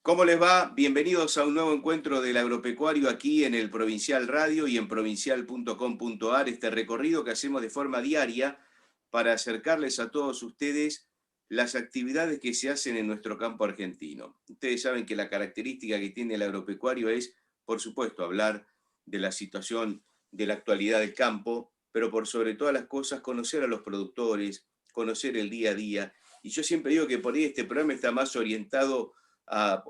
¿Cómo les va? Bienvenidos a un nuevo encuentro del agropecuario aquí en el Provincial Radio y en provincial.com.ar, este recorrido que hacemos de forma diaria para acercarles a todos ustedes las actividades que se hacen en nuestro campo argentino. Ustedes saben que la característica que tiene el agropecuario es, por supuesto, hablar de la situación de la actualidad del campo, pero por sobre todas las cosas conocer a los productores, conocer el día a día. Y yo siempre digo que por ahí este programa está más orientado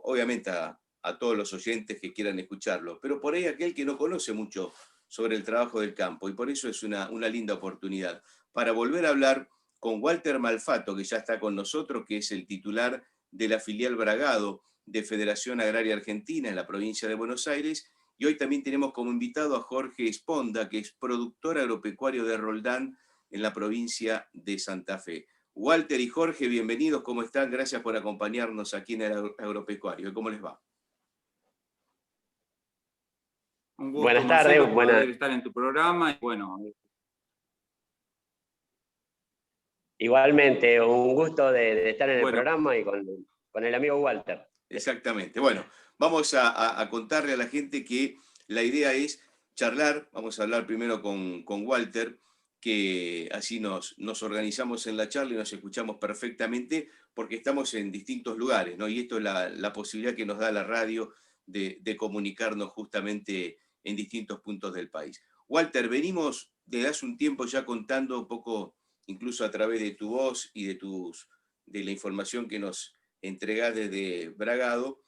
obviamente a todos los oyentes que quieran escucharlo, pero por ahí aquel que no conoce mucho sobre el trabajo del campo, y por eso es una linda oportunidad para volver a hablar con Walter Malfato, que ya está con nosotros, que es el titular de la filial Bragado de Federación Agraria Argentina en la provincia de Buenos Aires, y hoy también tenemos como invitado a Jorge Esponda, que es productor agropecuario de Roldán en la provincia de Santa Fe. Walter y Jorge, bienvenidos, ¿cómo están? Gracias por acompañarnos aquí en el agropecuario. ¿Cómo les va? Un gusto, Buenas tardes, Marcelo, poder estar en tu programa. Bueno, igualmente, un gusto de estar en el programa y con el amigo Walter. Exactamente. Bueno, vamos a contarle a la gente que la idea es charlar, vamos a hablar primero con Walter, que así nos organizamos en la charla y nos escuchamos perfectamente porque estamos en distintos lugares, ¿no? Y esto es la posibilidad que nos da la radio de comunicarnos justamente en distintos puntos del país. Walter, venimos desde hace un tiempo ya contando un poco, incluso a través de tu voz y de la información que nos entregás desde Bragado,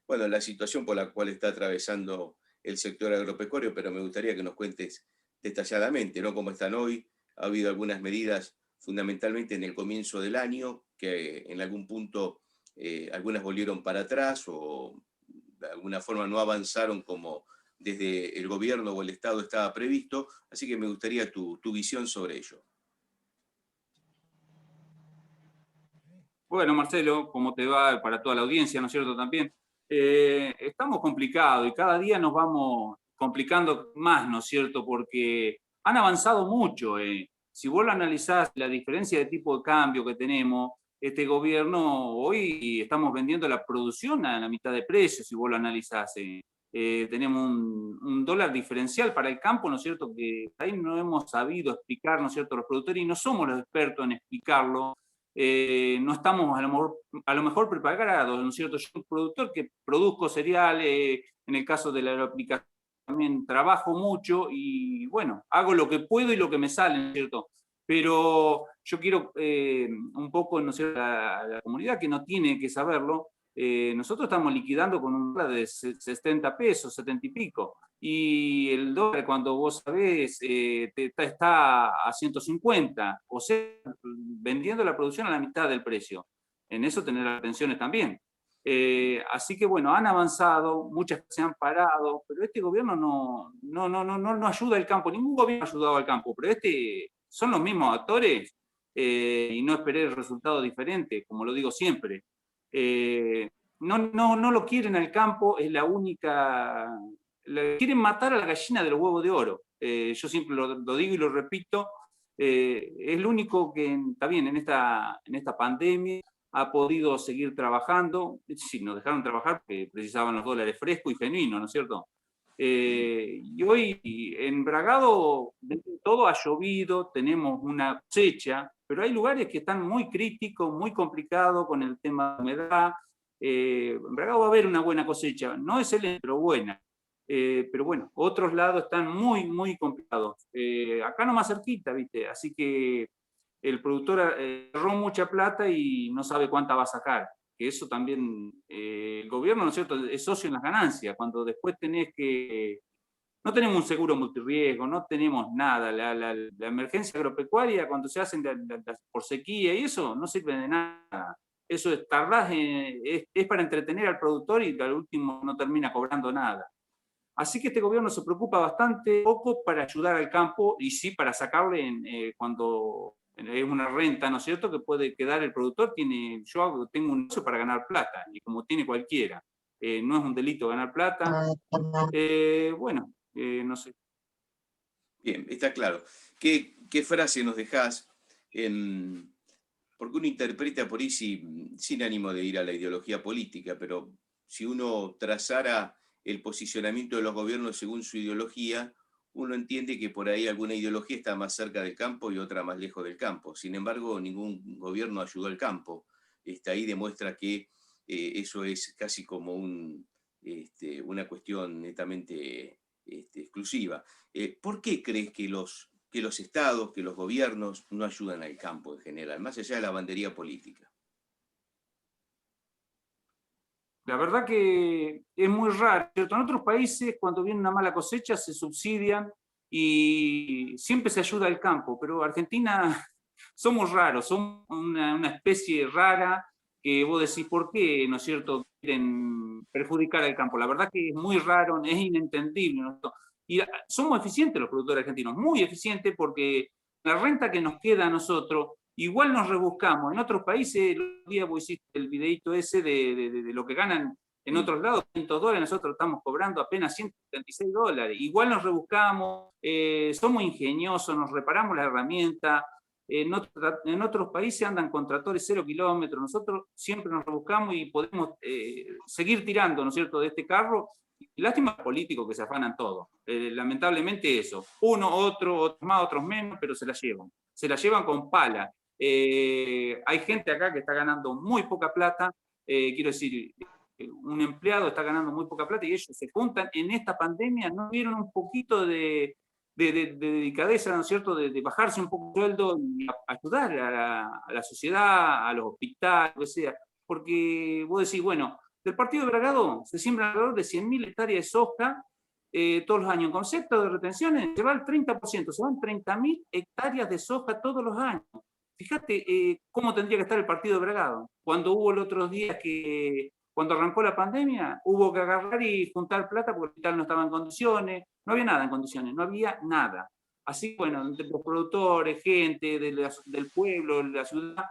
bueno, la situación por la cual está atravesando el sector agropecuario, pero me gustaría que nos cuentes detalladamente, ¿no? Cómo están hoy. Ha habido algunas medidas, fundamentalmente en el comienzo del año, que en algún punto algunas volvieron para atrás o de alguna forma no avanzaron como desde el gobierno o el Estado estaba previsto, así que me gustaría tu visión sobre ello. bueno, Marcelo, ¿cómo te va para toda la audiencia, ¿no es cierto? También estamos complicados y cada día nos vamos complicando más, ¿no es cierto? Porque han avanzado mucho. Si vos lo analizás, la diferencia de tipo de cambio que tenemos, este gobierno, hoy estamos vendiendo la producción a la mitad de precio, si vos lo analizás. Tenemos un dólar diferencial para el campo, ¿no es cierto? Que ahí no hemos sabido explicar, ¿no es cierto? Los productores y no somos los expertos en explicarlo. No estamos a lo mejor preparados, ¿no es cierto? Yo soy un productor que produzco cereales, en el caso de la aplicación también trabajo mucho y bueno, hago lo que puedo y lo que me sale, ¿no es cierto? Pero yo quiero un poco, ¿no es cierto?, a la comunidad que no tiene que saberlo, nosotros estamos liquidando con un dólar de 70 pesos, 70 y pico. Y el dólar, cuando vos sabés, está a 150, o sea, vendiendo la producción a la mitad del precio. En eso tener las pensiones también. Así que bueno, han avanzado, muchas se han parado, pero este gobierno no ayuda al campo, ningún gobierno ha ayudado al campo, pero son los mismos actores y no esperé el resultado diferente, como lo digo siempre. No lo quieren al campo, es la única. Quieren matar a la gallina del huevo de oro. Yo siempre lo digo y lo repito. Es lo único que está bien en esta pandemia ha podido seguir trabajando. Sí, nos dejaron trabajar porque precisaban los dólares frescos y genuinos, ¿no es cierto? Y hoy en Bragado todo ha llovido, tenemos una cosecha, pero hay lugares que están muy críticos, muy complicados con el tema de humedad. En Bragado va a haber una buena cosecha, no es excelente, pero buena. Pero bueno, otros lados están muy, muy complicados. Acá nomás cerquita, ¿viste? Así que el productor ahorró mucha plata y no sabe cuánta va a sacar. Que eso también, el gobierno, ¿no es cierto?, es socio en las ganancias. Cuando después no tenemos un seguro multirriesgo, no tenemos nada. La emergencia agropecuaria, cuando se hacen por sequía y eso, no sirve de nada. Eso es para entretener al productor y al último no termina cobrando nada. Así que este gobierno se preocupa bastante poco para ayudar al campo y sí para sacarle cuando es una renta, ¿no es cierto?, que puede quedar el productor. Yo tengo un negocio para ganar plata, y como tiene cualquiera. No es un delito ganar plata. Bueno, no sé. Bien, está claro. ¿Qué frase nos dejás porque uno interpreta por ahí sin ánimo de ir a la ideología política, pero si uno trazara el posicionamiento de los gobiernos según su ideología, uno entiende que por ahí alguna ideología está más cerca del campo y otra más lejos del campo. Sin embargo, ningún gobierno ayudó al campo. Ahí demuestra que eso es casi como una cuestión netamente exclusiva. ¿Por qué crees que los estados, que los gobiernos no ayudan al campo en general, más allá de la bandería política? La verdad que es muy raro, ¿cierto? En otros países, cuando viene una mala cosecha, se subsidian y siempre se ayuda al campo, pero Argentina somos raros, somos una especie rara que vos decís, ¿por qué, no es cierto, quieren perjudicar al campo? La verdad que es muy raro, es inentendible, ¿no? Y somos eficientes los productores argentinos, muy eficientes, porque la renta que nos queda a nosotros, igual nos rebuscamos. En otros países, el otro día vos hiciste el videito ese de lo que ganan en otros lados, $100, nosotros estamos cobrando apenas $176. Igual nos rebuscamos, somos ingeniosos, nos reparamos la herramienta. En otros países andan con tractores 0 kilómetros, nosotros siempre nos rebuscamos y podemos seguir tirando, ¿no es cierto?, de este carro. Y lástima a los políticos que se afanan todo. Lamentablemente eso. Uno, otros más, otros menos, pero se la llevan. Se la llevan con pala. Hay gente acá que está ganando muy poca plata, quiero decir, un empleado está ganando muy poca plata y ellos se juntan en esta pandemia, no vieron un poquito de delicadeza, ¿no es cierto?, de bajarse un poco el sueldo y ayudar a la sociedad, a los hospitales, lo que sea. Porque vos decís, bueno, del partido de Bragado se siembra alrededor de 100.000 hectáreas de soja todos los años. En concepto de retenciones se va al 30%, se van 30.000 hectáreas de soja todos los años. Fíjate cómo tendría que estar el partido de Bragado. Cuando hubo los otros días cuando arrancó la pandemia, hubo que agarrar y juntar plata porque el hospital no estaba en condiciones, no había nada en condiciones, no había nada. Así, bueno, entre los productores, gente del pueblo, de la ciudad,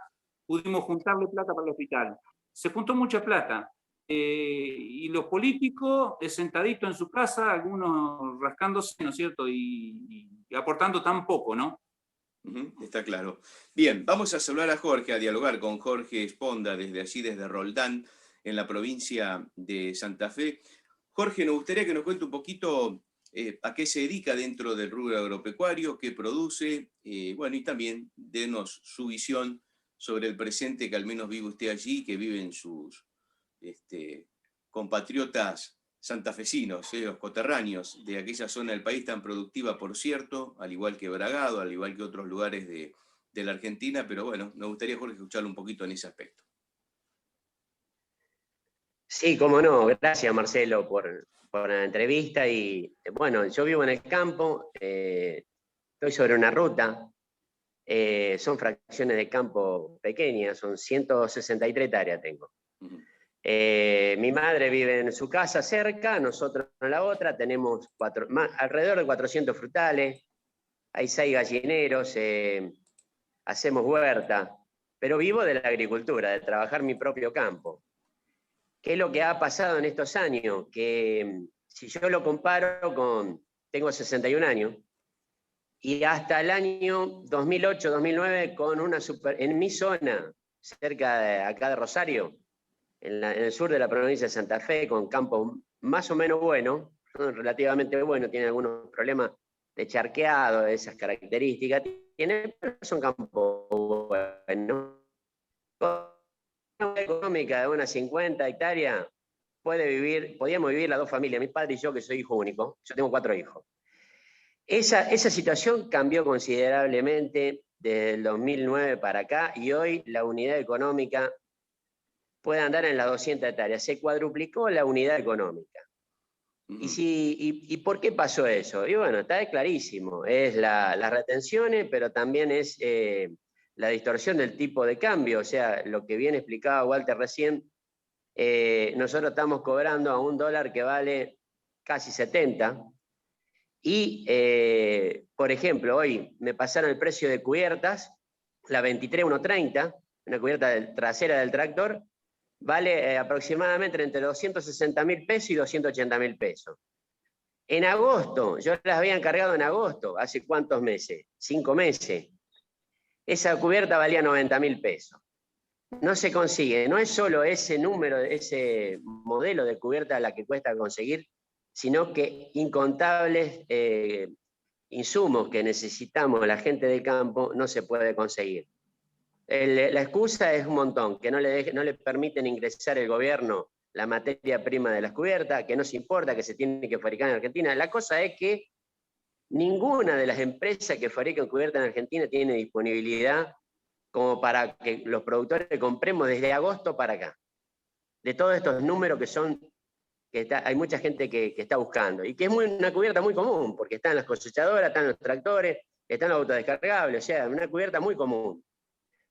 pudimos juntarle plata para el hospital. Se juntó mucha plata. Y los políticos sentaditos en su casa, algunos rascándose, ¿no es cierto?, y aportando tan poco, ¿no? Está claro. Bien, vamos a saludar a Jorge, a dialogar con Jorge Esponda desde allí, desde Roldán, en la provincia de Santa Fe. Jorge, nos gustaría que nos cuente un poquito a qué se dedica dentro del rubro agropecuario, qué produce, bueno, y también denos su visión sobre el presente que al menos vive usted allí, que viven sus compatriotas santafesinos, los coterráneos de aquella zona del país tan productiva, por cierto, al igual que Bragado, al igual que otros lugares de la Argentina, pero bueno, nos gustaría, Jorge, escucharlo un poquito en ese aspecto. Sí, cómo no, gracias Marcelo por la entrevista y bueno, yo vivo en el campo, estoy sobre una ruta, son fracciones de campo pequeñas, son 163 hectáreas tengo. Mi madre vive en su casa cerca, nosotros en la otra, tenemos alrededor de 400 frutales, hay 6 gallineros, hacemos huerta, pero vivo de la agricultura, de trabajar mi propio campo. ¿Qué es lo que ha pasado en estos años? Que si yo lo comparo tengo 61 años, y hasta el año 2008-2009 en mi zona, cerca de acá de Rosario, en el sur de la provincia de Santa Fe, con campos más o menos buenos, relativamente buenos, tiene algunos problemas de charqueado, de esas características, pero son campos buenos. Una económica de unas 50 hectáreas, podíamos vivir las dos familias, mi padre y yo, que soy hijo único, yo tengo 4 hijos. Esa situación cambió considerablemente desde el 2009 para acá y hoy la unidad económica puede andar en las 200 hectáreas. Se cuadruplicó la unidad económica. ¿Y por qué pasó eso? Y bueno, está clarísimo. Es las retenciones, pero también es la distorsión del tipo de cambio. O sea, lo que bien explicaba Walter recién, nosotros estamos cobrando a $1 que vale casi 70. Y, por ejemplo, hoy me pasaron el precio de cubiertas, la 23.130, una cubierta trasera del tractor, vale aproximadamente entre 260.000 pesos y 280.000 pesos. En agosto, yo las había encargado en agosto, ¿hace cuántos meses? 5 meses. esa cubierta valía 90.000 pesos. No se consigue, no es solo ese número, ese modelo de cubierta la que cuesta conseguir, sino que incontables insumos que necesitamos la gente del campo no se puede conseguir. La excusa es un montón, que no le permiten ingresar el gobierno la materia prima de las cubiertas, que no se importa, que se tiene que fabricar en Argentina. La cosa es que ninguna de las empresas que fabrican cubiertas en Argentina tiene disponibilidad como para que los productores compremos desde agosto para acá. De todos estos números hay mucha gente que está buscando, y que es una cubierta muy común, porque están las cosechadoras, están los tractores, están los autodescargables, o sea, una cubierta muy común.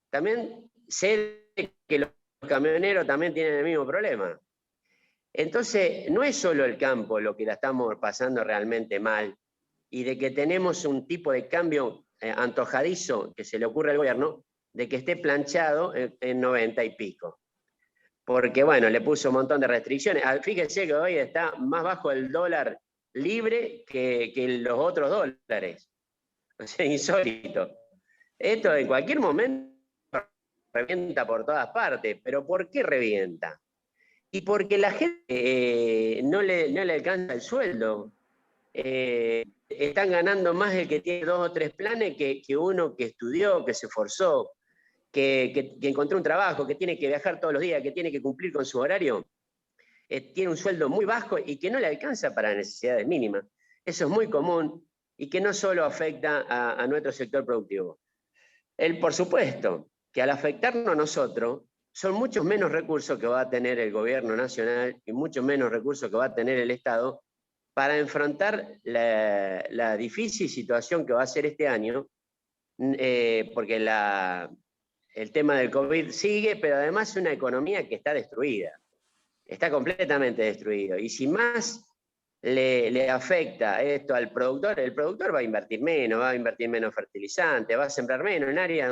También sé que los camioneros también tienen el mismo problema. Entonces, no es solo el campo lo que la estamos pasando realmente mal, y de que tenemos un tipo de cambio antojadizo que se le ocurre al gobierno, de que esté planchado en 90 y pico. Porque, bueno, le puso un montón de restricciones. Fíjese que hoy está más bajo el dólar libre que los otros dólares. O sea, insólito. Esto en cualquier momento revienta por todas partes. ¿Pero por qué revienta? Y porque la gente no le alcanza el sueldo. Están ganando más el que tiene 2 o 3 planes que uno que estudió, que se esforzó, que encontró un trabajo, que tiene que viajar todos los días, que tiene que cumplir con su horario, tiene un sueldo muy bajo y que no le alcanza para necesidades mínimas. Eso es muy común y que no solo afecta a nuestro sector productivo. Por supuesto, que al afectarnos a nosotros, son muchos menos recursos que va a tener el gobierno nacional y muchos menos recursos que va a tener el Estado para enfrentar la difícil situación que va a ser este año, porque el tema del COVID sigue, pero además es una economía que está destruida, está completamente destruida. Y si más le afecta esto al productor, el productor va a invertir menos fertilizante, va a sembrar menos en áreas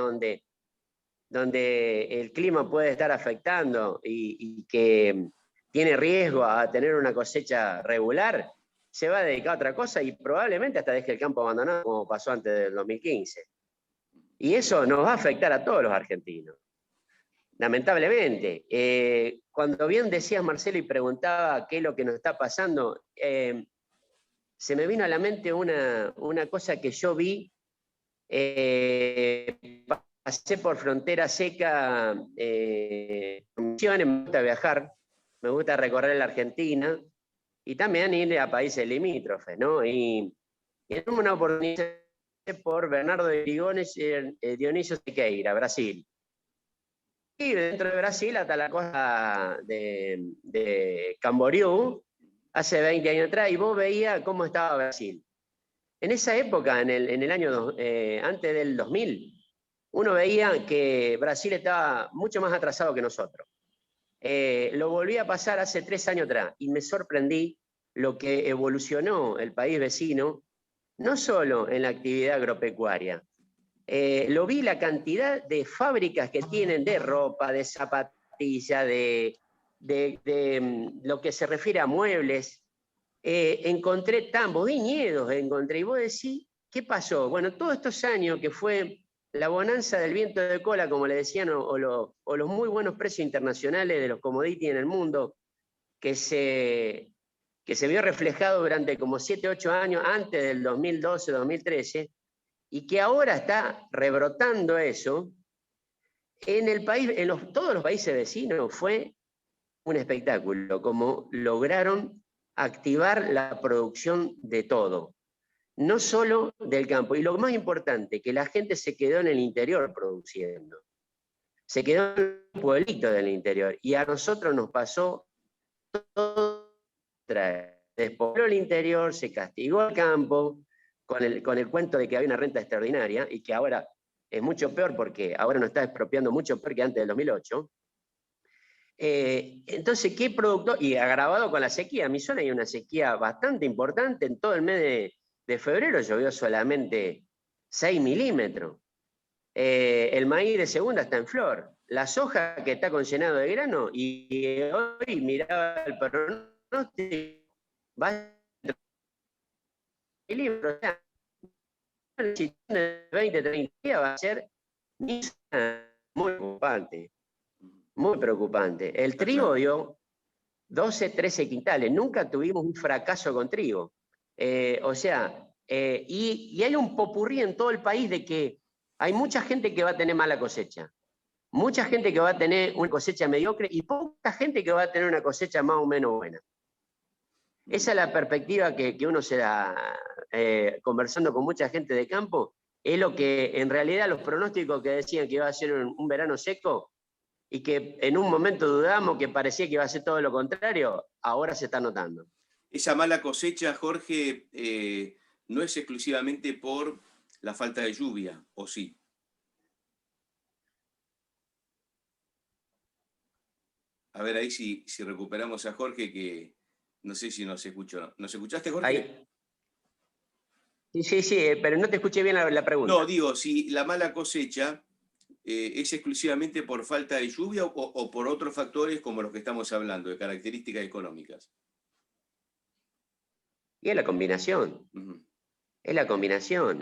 donde el clima puede estar afectando y que tiene riesgo a tener una cosecha regular, se va a dedicar a otra cosa y probablemente hasta deje el campo abandonado, como pasó antes del 2015. Y eso nos va a afectar a todos los argentinos, lamentablemente. Cuando bien decías, Marcelo, y preguntaba qué es lo que nos está pasando, se me vino a la mente una cosa que yo vi. Pasé por Frontera Seca, me gusta viajar, me gusta recorrer la Argentina y también ir a países limítrofes, ¿no? Y en una oportunidad por Bernardo de Dionisio Siqueira, Brasil. Y dentro de Brasil hasta la costa de Camboriú, hace 20 años atrás, y vos veías cómo estaba Brasil. En esa época, en el año antes del 2000, uno veía que Brasil estaba mucho más atrasado que nosotros. Lo volví a pasar hace 3 años atrás y me sorprendí lo que evolucionó el país vecino, no solo en la actividad agropecuaria. Lo vi la cantidad de fábricas que tienen de ropa, de zapatillas, de lo que se refiere a muebles. Encontré tambos, viñedos, y vos decís, ¿qué pasó? Bueno, todos estos años que fue la bonanza del viento de cola, como le decían, o los muy buenos precios internacionales de los commodities en el mundo, que se vio reflejado durante como 7, 8 años antes del 2012, 2013, y que ahora está rebrotando eso, en el país, todos los países vecinos fue un espectáculo, como lograron activar la producción de todo, no solo del campo. Y lo más importante, que la gente se quedó en el interior produciendo. Se quedó en un pueblito del interior. Y a nosotros nos pasó todo. Se despobló el interior, se castigó el campo, con el cuento de que había una renta extraordinaria, y que ahora es mucho peor porque ahora nos está expropiando mucho peor que antes del 2008. Entonces, ¿qué productor? Y agravado con la sequía. En mi zona hay una sequía bastante importante. En todo el mes de febrero llovió solamente 6 milímetros. El maíz de segunda está en flor. La soja que está con llenado de grano, y hoy miraba el pronóstico, va a 20, 30 días va a ser Muy preocupante, muy preocupante. El trigo dio 12, 13 quintales, nunca tuvimos un fracaso con trigo. Y hay un popurrí en todo el país de que hay mucha gente que va a tener mala cosecha, mucha gente que va a tener una cosecha mediocre y poca gente que va a tener una cosecha más o menos buena. Esa es la perspectiva que uno se da conversando con mucha gente de campo, es lo que en realidad los pronósticos que decían que iba a ser un verano seco y que en un momento dudamos que parecía que iba a ser todo lo contrario, ahora se está notando. Esa mala cosecha, Jorge, no es exclusivamente por la falta de lluvia, ¿o sí? A ver ahí si recuperamos a Jorge, que no sé si nos escuchó. ¿Nos escuchaste, Jorge? Ahí. Sí, pero no te escuché bien la pregunta. No, digo, si la mala cosecha es exclusivamente por falta de lluvia o por otros factores como los que estamos hablando, de características económicas. Y es la combinación. Es la combinación.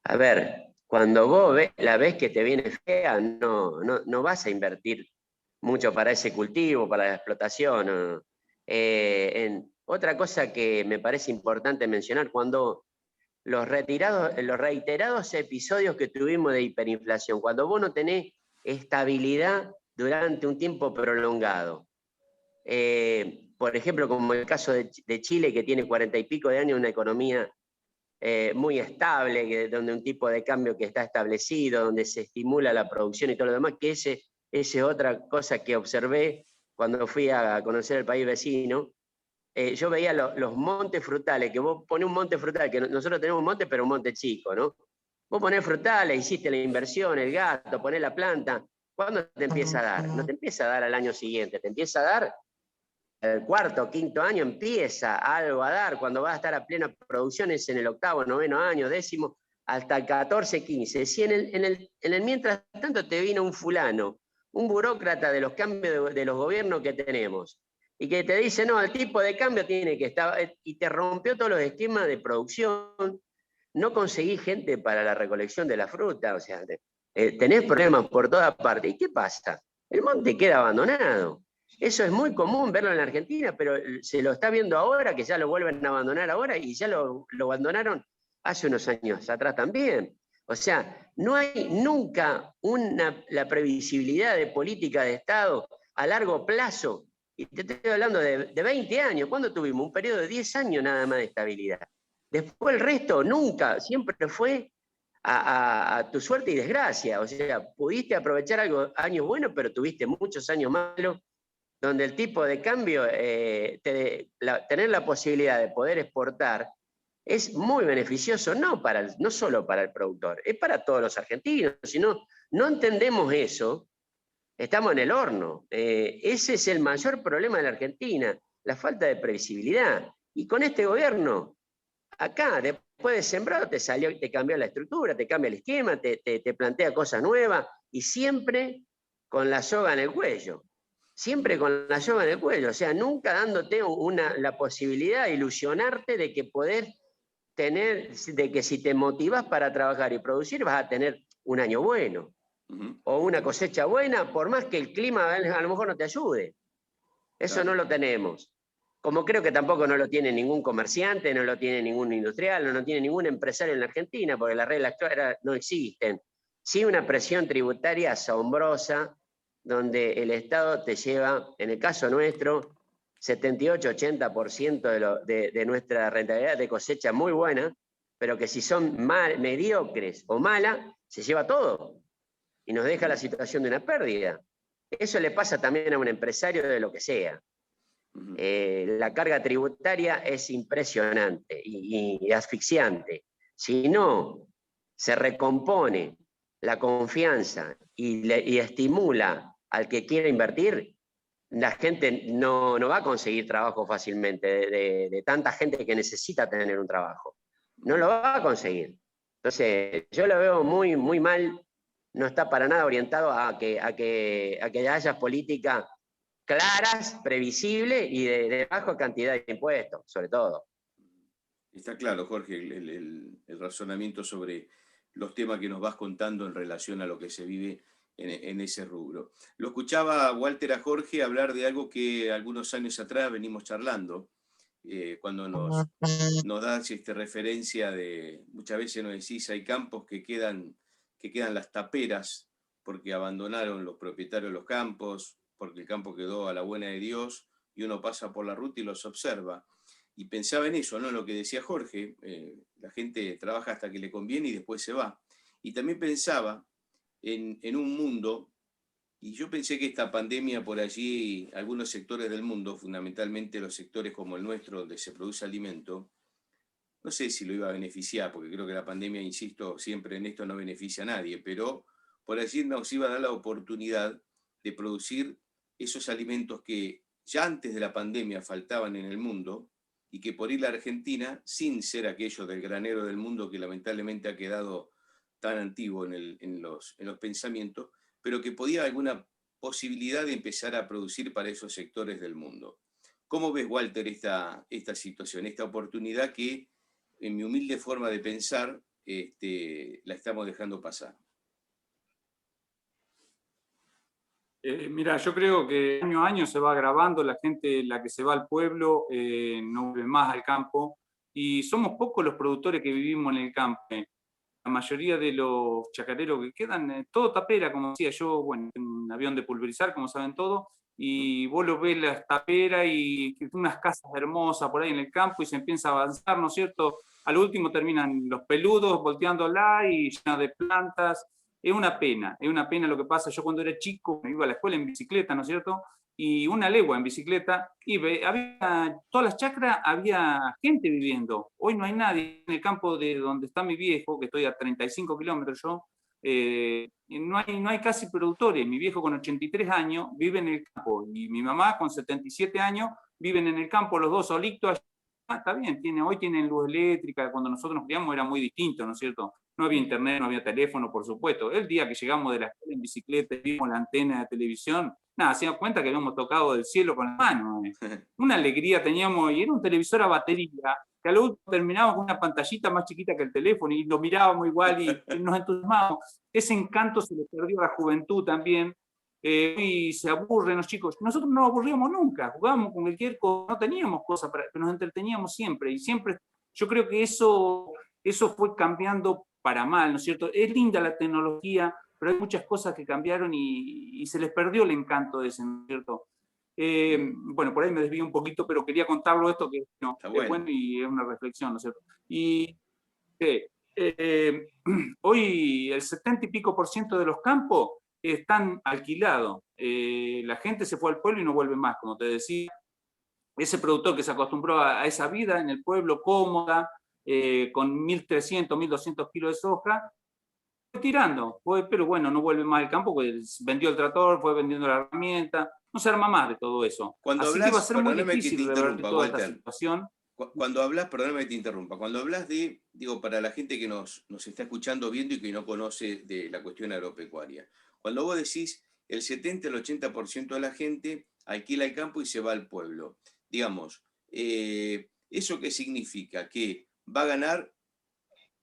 A ver, cuando vos la ves que te viene fea, no vas a invertir mucho para ese cultivo, para la explotación. Otra cosa que me parece importante mencionar, cuando los reiterados episodios que tuvimos de hiperinflación, cuando vos no tenés estabilidad durante un tiempo prolongado, por ejemplo, como el caso de Chile, que tiene 40 y pico de años, una economía muy estable, donde un tipo de cambio que está establecido, donde se estimula la producción y todo lo demás, que esa es otra cosa que observé cuando fui a conocer el país vecino. Yo veía los montes frutales, que vos ponés un monte frutal, que nosotros tenemos un monte, pero un monte chico, ¿no? Vos ponés frutales, hiciste la inversión, el gasto, ponés la planta, ¿cuándo te empieza a dar? No te empieza a dar al año siguiente, te empieza a dar el cuarto o quinto año, empieza algo a dar, cuando vas a estar a plena producción es en el octavo, noveno año, décimo, hasta el 14, 15. Si en el mientras tanto te vino un fulano, un burócrata de los cambios de los gobiernos que tenemos, y que te dice, no, el tipo de cambio tiene que estar, y te rompió todos los esquemas de producción, no conseguí gente para la recolección de la fruta, o sea, tenés problemas por todas partes. ¿Y qué pasa? El monte queda abandonado. Eso es muy común verlo en la Argentina, pero se lo está viendo ahora, que ya lo vuelven a abandonar ahora, y ya lo abandonaron hace unos años atrás también. O sea, no hay nunca la previsibilidad de política de Estado a largo plazo. Y te estoy hablando de 20 años. ¿Cuándo tuvimos? Un periodo de 10 años nada más de estabilidad. Después el resto nunca, siempre fue a tu suerte y desgracia. O sea, pudiste aprovechar años buenos, pero tuviste muchos años malos, donde el tipo de cambio, tener la posibilidad de poder exportar, es muy beneficioso, no solo para el productor, es para todos los argentinos. Si no entendemos eso, estamos en el horno. Ese es el mayor problema de la Argentina, la falta de previsibilidad. Y con este gobierno, acá, después de sembrado, te cambió la estructura, te cambia el esquema, te plantea cosas nuevas, y siempre con la soga en el cuello. Siempre con la soga en el cuello, o sea, nunca dándote la posibilidad de ilusionarte de que podés tener, de que si te motivas para trabajar y producir vas a tener un año bueno, o una cosecha buena, por más que el clima a lo mejor no te ayude. Eso claro. No lo tenemos. Como creo que tampoco no lo tiene ningún comerciante, no lo tiene ningún industrial, no lo tiene ningún empresario en la Argentina, porque las reglas actuales no existen. Sí, una presión tributaria asombrosa, donde el Estado te lleva, en el caso nuestro, 78-80% de nuestra rentabilidad de cosecha muy buena, pero que si son mediocres o malas, se lleva todo y nos deja la situación de una pérdida. Eso le pasa también a un empresario de lo que sea. La carga tributaria es impresionante y asfixiante. Si no se recompone la confianza y estimula al que quiere invertir, la gente no va a conseguir trabajo fácilmente, de tanta gente que necesita tener un trabajo. No lo va a conseguir. Entonces, yo lo veo muy, muy mal. No está para nada orientado a que haya políticas claras, previsibles y de baja cantidad de impuestos, sobre todo. Está claro, Jorge, el razonamiento sobre los temas que nos vas contando en relación a lo que se vive en ese rubro. Lo escuchaba Walter a Jorge hablar de algo que algunos años atrás venimos charlando, cuando nos das referencia de, muchas veces nos decís, hay campos que quedan las taperas, porque abandonaron los propietarios los campos, porque el campo quedó a la buena de Dios, y uno pasa por la ruta y los observa. Y pensaba en eso, ¿no? En lo que decía Jorge, la gente trabaja hasta que le conviene y después se va. Y también pensaba en un mundo, y yo pensé que esta pandemia por allí, algunos sectores del mundo, fundamentalmente los sectores como el nuestro, donde se produce alimento, no sé si lo iba a beneficiar, porque creo que la pandemia, insisto, siempre en esto no beneficia a nadie, pero por allí nos iba a dar la oportunidad de producir esos alimentos que ya antes de la pandemia faltaban en el mundo, y que por ir a la Argentina, sin ser aquello del granero del mundo que lamentablemente ha quedado tan antiguo en los pensamientos, pero que podía alguna posibilidad de empezar a producir para esos sectores del mundo. ¿Cómo ves, Walter, esta situación, esta oportunidad que, en mi humilde forma de pensar, la estamos dejando pasar? Mira, yo creo que año a año se va agravando, la gente, la que se va al pueblo, no vuelve más al campo, y somos pocos los productores que vivimos en el campo. La mayoría de los chacareros que quedan, todo tapera, como decía yo, bueno, un avión de pulverizar, como saben todos, y vos lo ves las taperas y unas casas hermosas por ahí en el campo y se empieza a avanzar, ¿no es cierto? Al último terminan los peludos volteándola y llenas de plantas. Es una pena lo que pasa. Yo cuando era chico me iba a la escuela en bicicleta, ¿no es cierto? Y una legua en bicicleta, y había, todas las chacras había gente viviendo. Hoy no hay nadie en el campo de donde está mi viejo, que estoy a 35 kilómetros yo, no hay casi productores. Mi viejo con 83 años vive en el campo, y mi mamá con 77 años viven en el campo, los dos solitos. Está bien, hoy tienen luz eléctrica, cuando nosotros nos criamos era muy distinto, ¿no es cierto? No había internet, no había teléfono, por supuesto. El día que llegamos de la escuela en bicicleta y vimos la antena de televisión, nada, se dan cuenta que habíamos tocado del cielo con la mano. Una alegría teníamos, y era un televisor a batería, que a lo último terminábamos con una pantallita más chiquita que el teléfono y lo mirábamos igual y nos entusiasmábamos. Ese encanto se le perdió a la juventud también. Y se aburren los chicos. Nosotros no nos aburríamos nunca, jugábamos con cualquier cosa, no teníamos cosas, pero nos entreteníamos siempre. Y siempre, yo creo que eso fue cambiando para mal, ¿no es cierto? Es linda la tecnología, pero hay muchas cosas que cambiaron y se les perdió el encanto de ese, ¿no es cierto? Bueno, por ahí me desvío un poquito, pero quería contarlo esto, que no, es bueno y es una reflexión, ¿no es cierto? Y hoy el 70 y pico % de los campos están alquilados. La gente se fue al pueblo y no vuelve más, como te decía. Ese productor que se acostumbró a esa vida en el pueblo cómoda, con 1.300, 1.200 kilos de soja, fue tirando, pero bueno, no vuelve más al campo, pues vendió el tractor, fue vendiendo la herramienta, no se arma más de todo eso. Así que va a ser muy difícil revertir toda esta situación. Cuando hablas, perdóname que te interrumpa, cuando hablas de, digo, para la gente que nos está escuchando, viendo y que no conoce de la cuestión agropecuaria, cuando vos decís el 70 al 80% de la gente alquila el campo y se va al pueblo, digamos, ¿eso qué significa? Que va a ganar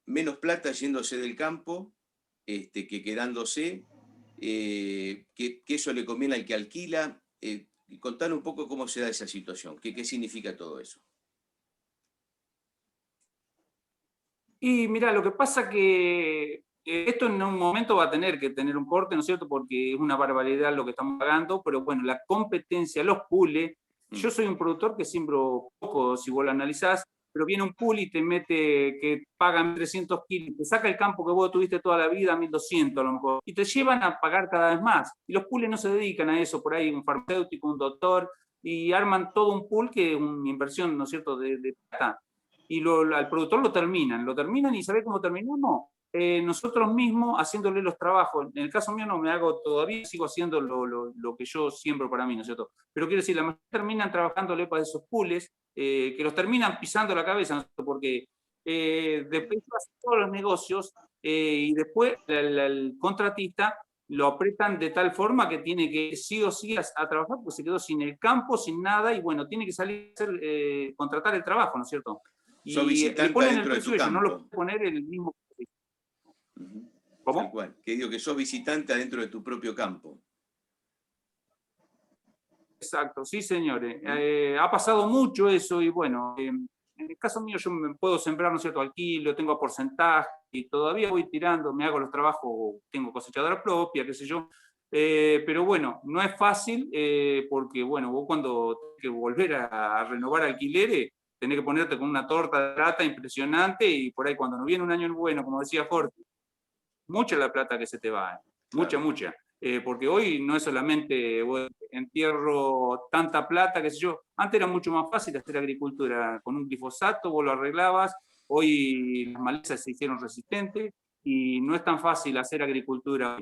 menos plata yéndose del campo que quedándose, que eso le conviene al que alquila. Contar un poco cómo se da esa situación, qué significa todo eso. Y mira, lo que pasa que esto en un momento va a tener que tener un corte, ¿no es cierto? Porque es una barbaridad lo que estamos pagando, pero bueno, la competencia, los pools. Yo soy un productor que siembro poco, si vos lo analizás, pero viene un pool y te mete que pagan 300 kilos, te saca el campo que vos tuviste toda la vida, 1.200 a lo mejor, y te llevan a pagar cada vez más. Y los pools no se dedican a eso, por ahí un farmacéutico, un doctor, y arman todo un pool que es una inversión, ¿no es cierto?, de plata. Y al productor lo terminan y ¿sabés cómo terminamos? Nosotros mismos haciéndole los trabajos. En el caso mío no me hago todavía, sigo haciendo lo que yo siembro para mí, ¿no es cierto? Pero quiero decir, la mayoría terminan trabajándole para esos pools, que los terminan pisando la cabeza, ¿no es cierto? Porque después hacen todos los negocios y después el contratista lo apretan de tal forma que tiene que sí o sí a trabajar porque se quedó sin el campo, sin nada, y bueno, tiene que salir a hacer, contratar el trabajo, ¿no es cierto? Y le ponen el precio, no lo puede poner el mismo. ¿Cómo? Tal cual. Que digo que sos visitante adentro de tu propio campo. Exacto, sí, señores. Ha pasado mucho eso y bueno, en el caso mío yo me puedo sembrar, ¿no es cierto?, alquilo, tengo a porcentaje y todavía voy tirando, me hago los trabajos, tengo cosechadora propia, qué sé yo. Pero bueno, no es fácil porque, bueno, vos cuando tenés que volver a renovar alquileres, tenés que ponerte con una torta de plata impresionante y por ahí cuando no viene un año bueno, como decía Jorge, mucha la plata que se te va, mucha, Claro. mucha. Porque hoy no es solamente bueno, entierro tanta plata, qué sé yo. Antes era mucho más fácil hacer agricultura con un glifosato, vos lo arreglabas. Hoy las malezas se hicieron resistentes y no es tan fácil hacer agricultura.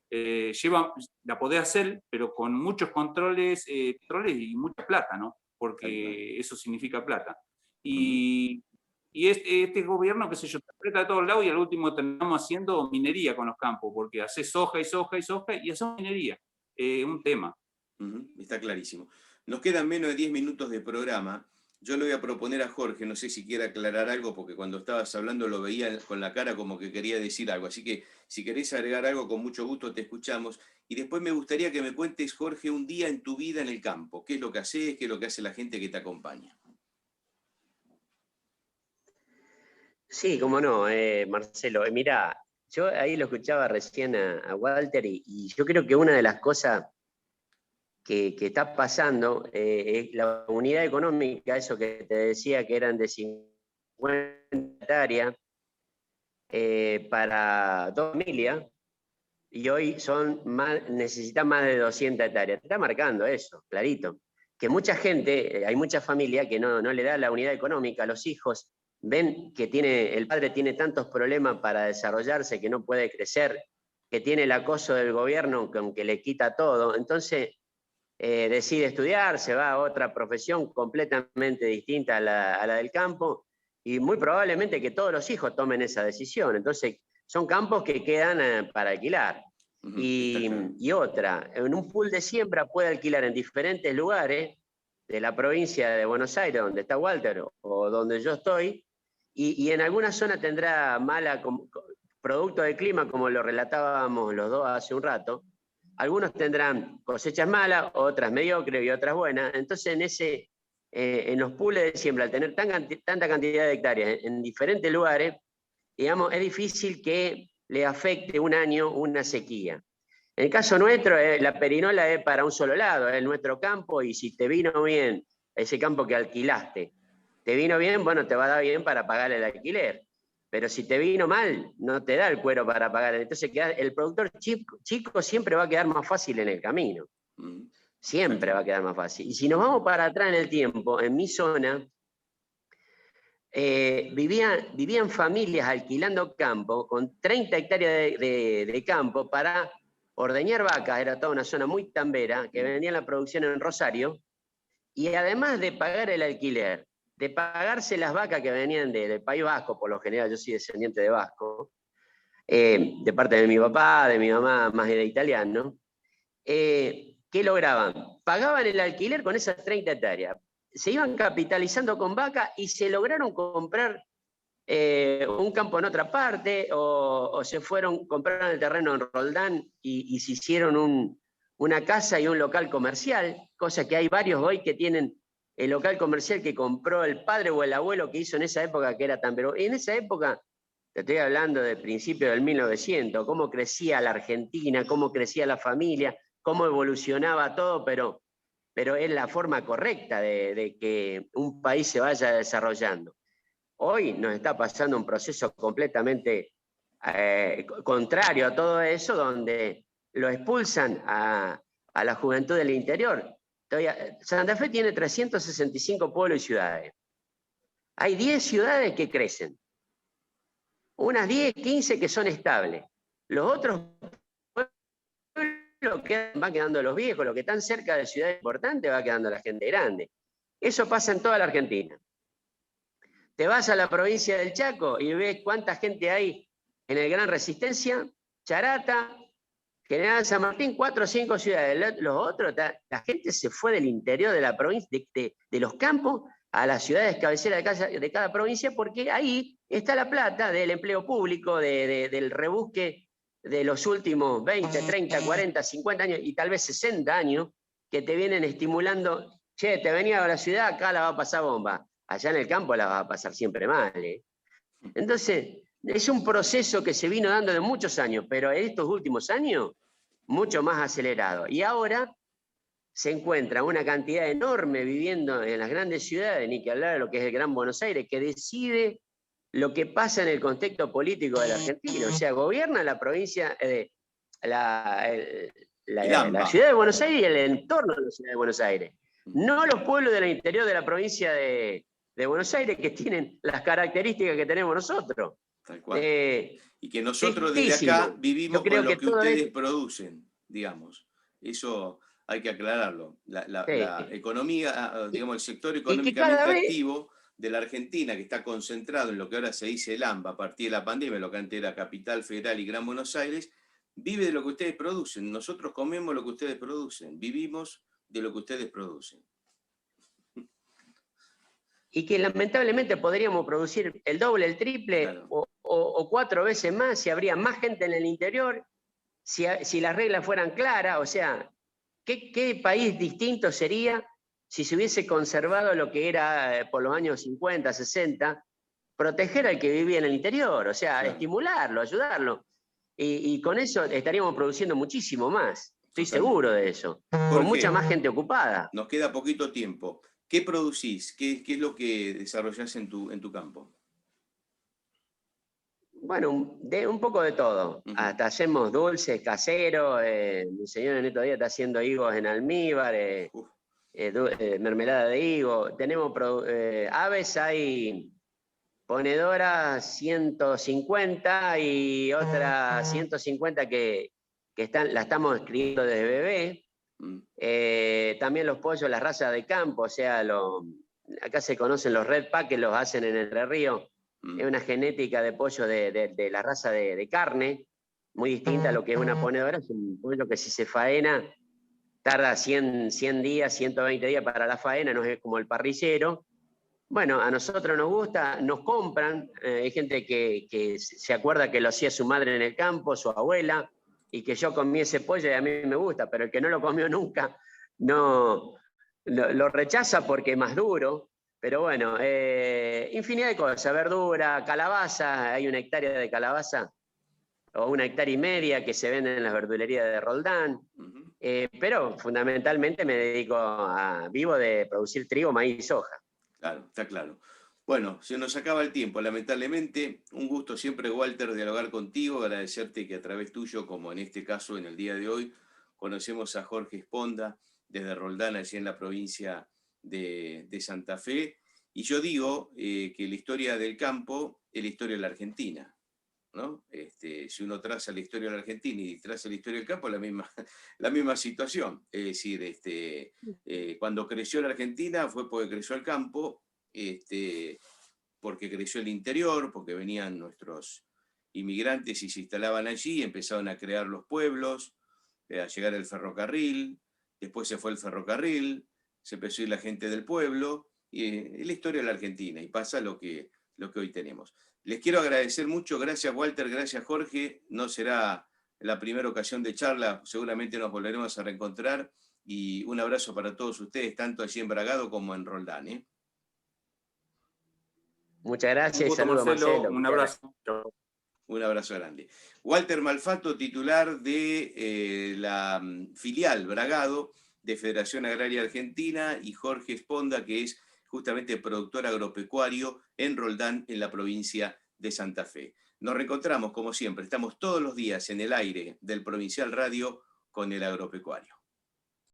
La podés hacer, pero con muchos controles y mucha plata, ¿no? Porque eso significa plata. Y este gobierno, qué sé yo, te aprieta de todos lados y al último terminamos haciendo minería con los campos, porque haces soja y soja y soja y hacemos minería. Un tema. Está clarísimo. Nos quedan menos de 10 minutos de programa. Yo le voy a proponer a Jorge, no sé si quiere aclarar algo, porque cuando estabas hablando lo veía con la cara como que quería decir algo. Así que si querés agregar algo, con mucho gusto te escuchamos. Y después me gustaría que me cuentes, Jorge, un día en tu vida en el campo. ¿Qué es lo que haces? ¿Qué es lo que hace la gente que te acompaña? Sí, cómo no, Marcelo. Mirá, yo ahí lo escuchaba recién a Walter y yo creo que una de las cosas que está pasando es la unidad económica, eso que te decía que eran de 50 hectáreas para dos familias, y hoy necesitan más de 200 hectáreas. Te está marcando eso, clarito. Que mucha gente, hay mucha familia que no le da la unidad económica a los hijos, ven que el padre tiene tantos problemas para desarrollarse que no puede crecer, que tiene el acoso del gobierno que le quita todo, entonces decide estudiar, se va a otra profesión completamente distinta a la del campo, y muy probablemente que todos los hijos tomen esa decisión. Entonces, son campos que quedan para alquilar. Y otra, en un pool de siembra puede alquilar en diferentes lugares de la provincia de Buenos Aires, donde está Walter, o donde yo estoy, y en alguna zona tendrá producto del clima, como lo relatábamos los dos hace un rato. Algunos tendrán cosechas malas, otras mediocres y otras buenas. Entonces, en los pools de siembra, al tener tanta cantidad de hectáreas en diferentes lugares, digamos, es difícil que le afecte un año una sequía. En el caso nuestro, la perinola es para un solo lado, es nuestro campo, y si te vino bien ese campo que alquilaste, te vino bien, bueno, te va a dar bien para pagar el alquiler. Pero si te vino mal, no te da el cuero para pagar. Entonces el productor chico siempre va a quedar más fácil en el camino. Siempre va a quedar más fácil. Y si nos vamos para atrás en el tiempo, en mi zona, vivían familias alquilando campo con 30 hectáreas de campo para ordeñar vacas. Era toda una zona muy tambera, que vendían la producción en Rosario, y además de pagar el alquiler, de pagarse las vacas que venían del País Vasco, por lo general yo soy descendiente de vasco, de parte de mi papá, de mi mamá, más de italiano, ¿qué lograban? Pagaban el alquiler con esas 30 hectáreas, se iban capitalizando con vacas y se lograron comprar un campo en otra parte, o se compraron el terreno en Roldán y se hicieron una casa y un local comercial, cosa que hay varios hoy que tienen el local comercial que compró el padre o el abuelo que hizo en esa época, que era tan... Pero en esa época, te estoy hablando de principios del 1900, cómo crecía la Argentina, cómo crecía la familia, cómo evolucionaba todo, pero es la forma correcta de que un país se vaya desarrollando. Hoy nos está pasando un proceso completamente contrario a todo eso, donde lo expulsan a la juventud del interior. Santa Fe tiene 365 pueblos y ciudades. Hay 10 ciudades que crecen. Unas 10, 15 que son estables. Los otros pueblos van quedando los viejos, los que están cerca de ciudades importantes va quedando la gente grande. Eso pasa en toda la Argentina. Te vas a la provincia del Chaco y ves cuánta gente hay en el Gran Resistencia, Charata, General San Martín, 4 o 5 ciudades. Los otros, la gente se fue del interior de la provincia, de los campos, a las ciudades cabeceras de cada provincia, porque ahí está la plata del empleo público, del rebusque de los últimos 20, 30, 40, 50 años y tal vez 60 años, que te vienen estimulando, che, te venía a la ciudad, acá la va a pasar bomba, allá en el campo la va a pasar siempre mal. Entonces, es un proceso que se vino dando de muchos años, pero en estos últimos años, mucho más acelerado. Y ahora se encuentra una cantidad enorme viviendo en las grandes ciudades, ni que hablar de lo que es el Gran Buenos Aires, que decide lo que pasa en el contexto político de la Argentina. O sea, gobierna la provincia, la ciudad de Buenos Aires y el entorno de la ciudad de Buenos Aires. No los pueblos del interior de la provincia de Buenos Aires, que tienen las características que tenemos nosotros. Tal cual. Y que nosotros desde acá vivimos con lo que ustedes producen, digamos. Eso hay que aclararlo. La economía, digamos, el sector económicamente activo de la Argentina, que está concentrado en lo que ahora se dice el AMBA, a partir de la pandemia, lo que antes era Capital Federal y Gran Buenos Aires, vive de lo que ustedes producen. Nosotros comemos lo que ustedes producen, vivimos de lo que ustedes producen. Y que lamentablemente podríamos producir el doble, el triple, claro, o 4 veces más si habría más gente en el interior, si las reglas fueran claras. O sea, ¿qué país distinto sería si se hubiese conservado lo que era por los años 50, 60, proteger al que vivía en el interior? O sea, claro, estimularlo, ayudarlo. Y con eso estaríamos produciendo muchísimo más. Estoy seguro de eso. Con mucha más gente ocupada. Nos queda poquito tiempo. ¿Qué producís? ¿Qué es lo que desarrollás en tu campo? Bueno, un poco de todo. Hasta hacemos dulces caseros. Mi señor en estos días está haciendo higos en almíbar, mermelada de higo. Tenemos aves, hay ponedoras 150 y otras 150 que la estamos criando desde bebé. También los pollos, las razas de campo, o sea, acá se conocen los Red Pack, que los hacen en Entre Ríos. Es una genética de pollo de la raza de carne, muy distinta a lo que es una ponedora. Es un pollo que si se faena, tarda 100 días, 120 días para la faena, no es como el parrillero. Bueno, a nosotros nos gusta, nos compran, hay gente que se acuerda que lo hacía su madre en el campo, su abuela, y que yo comí ese pollo y a mí me gusta, pero el que no lo comió nunca no lo rechaza porque es más duro. Pero bueno, infinidad de cosas, verdura, calabaza, hay 1 hectárea de calabaza, o 1,5 hectáreas que se venden en las verdulerías de Roldán. Pero fundamentalmente me dedico vivo de producir trigo, maíz y soja. Claro, está claro. Bueno, se nos acaba el tiempo, lamentablemente. Un gusto siempre, Walter, dialogar contigo, agradecerte que a través tuyo, como en este caso en el día de hoy, conocemos a Jorge Esponda desde Roldán, allí en la provincia de Santa Fe. Y yo digo que la historia del campo es la historia de la Argentina, ¿no? Si uno traza la historia de la Argentina y traza la historia del campo, la misma situación. Es decir, cuando creció la Argentina fue porque creció el campo, porque creció el interior, porque venían nuestros inmigrantes y se instalaban allí, empezaron a crear los pueblos, a llegar el ferrocarril, después se fue el ferrocarril, se empezó a ir la gente del pueblo, y es la historia de la Argentina, y pasa lo que hoy tenemos. Les quiero agradecer mucho, gracias Walter, gracias Jorge, no será la primera ocasión de charla, seguramente nos volveremos a reencontrar, y un abrazo para todos ustedes, tanto allí en Bragado como en Roldán. Muchas gracias, saludos Marcelo. Un abrazo. Un abrazo grande. Walter Malfatti, titular de la filial Bragado de Federación Agraria Argentina, y Jorge Esponda, que es justamente productor agropecuario en Roldán, en la provincia de Santa Fe. Nos reencontramos, como siempre, estamos todos los días en el aire del Provincial Radio con el agropecuario.